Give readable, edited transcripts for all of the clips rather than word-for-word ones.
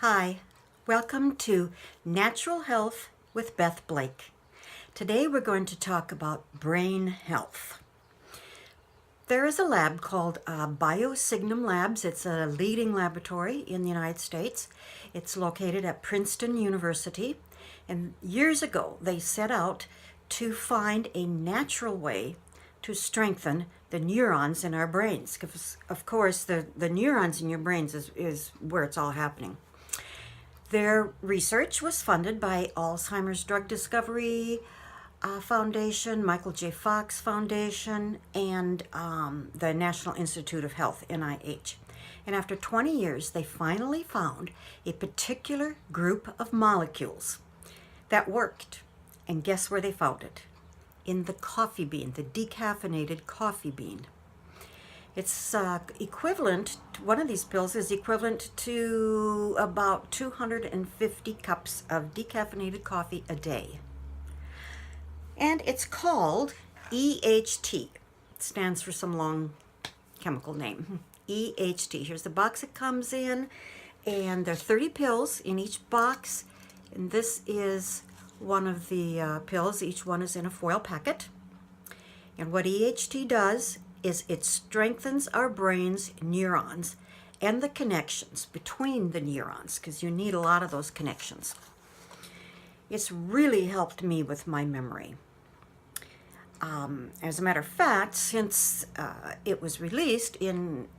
Hi, welcome to Natural Health with Beth Blake. Today we're going to talk about brain health. There is a lab called Biosignum Labs. It's a leading laboratory in the United States. It's located at Princeton University. And years ago, they set out to find a natural way to strengthen the neurons in our brains. Because, of course, the neurons in your brains is where it's all happening. Their research was funded by Alzheimer's Drug Discovery Foundation, Michael J. Fox Foundation, and the National Institute of Health, NIH. And after 20 years, they finally found a particular group of molecules that worked. And guess where they found it? In the coffee bean, the decaffeinated coffee bean. It's equivalent, one of these pills is equivalent to about 250 cups of decaffeinated coffee a day. And it's called EHT. It stands for some long chemical name. EHT. Here's the box it comes in, and there are 30 pills in each box. And this is one of the pills. Each one is in a foil packet. And what EHT does is it strengthens our brain's neurons and the connections between the neurons, because you need a lot of those connections. It's really helped me with my memory. As a matter of fact, since it was released in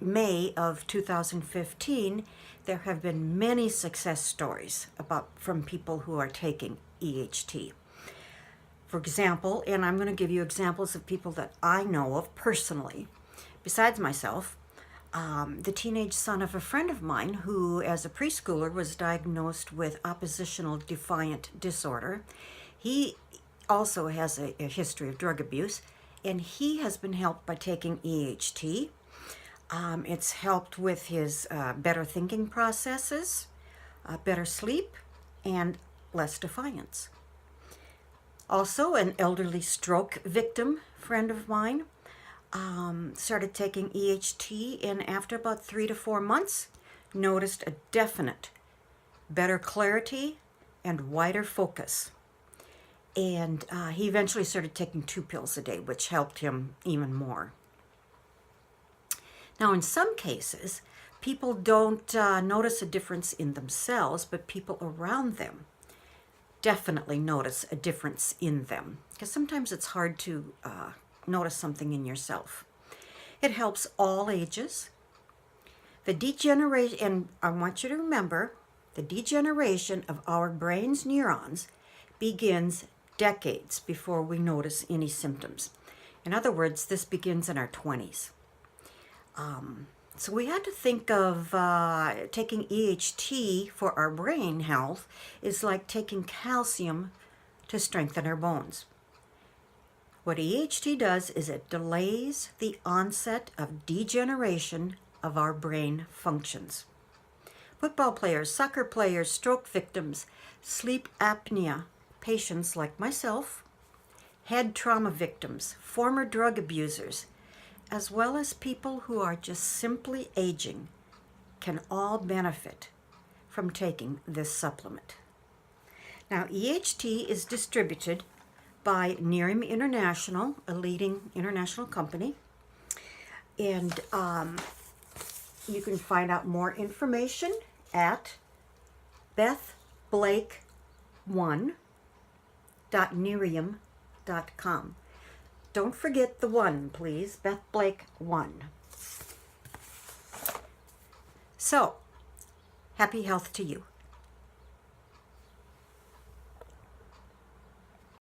May of 2015, there have been many success stories from people who are taking EHT. For example, and I'm going to give you examples of people that I know of personally, besides myself, the teenage son of a friend of mine who, as a preschooler, was diagnosed with oppositional defiant disorder. He also has a history of drug abuse, and he has been helped by taking EHT. It's helped with his better thinking processes, better sleep, and less defiance. Also, an elderly stroke victim friend of mine started taking EHT, and after about 3 to 4 months, noticed a definite better clarity and wider focus. And he eventually started taking 2 pills a day, which helped him even more. Now, in some cases, people don't notice a difference in themselves, but people around them definitely notice a difference in them, because sometimes it's hard to notice something in yourself. It helps all ages. The degeneration, and I want you to remember, the degeneration of our brain's neurons begins decades before we notice any symptoms. In other words, this begins in our 20s. So we had to think of taking EHT for our brain health is like taking calcium to strengthen our bones. What EHT does is it delays the onset of degeneration of our brain functions. Football players, soccer players, stroke victims, sleep apnea patients like myself, head trauma victims, former drug abusers, as well as people who are just simply aging, can all benefit from taking this supplement. Now, EHT is distributed by Nerim International, a leading international company, and you can find out more information at bethblake1.nerium.com. Don't forget the 1, please. Beth Blake 1. So, happy health to you.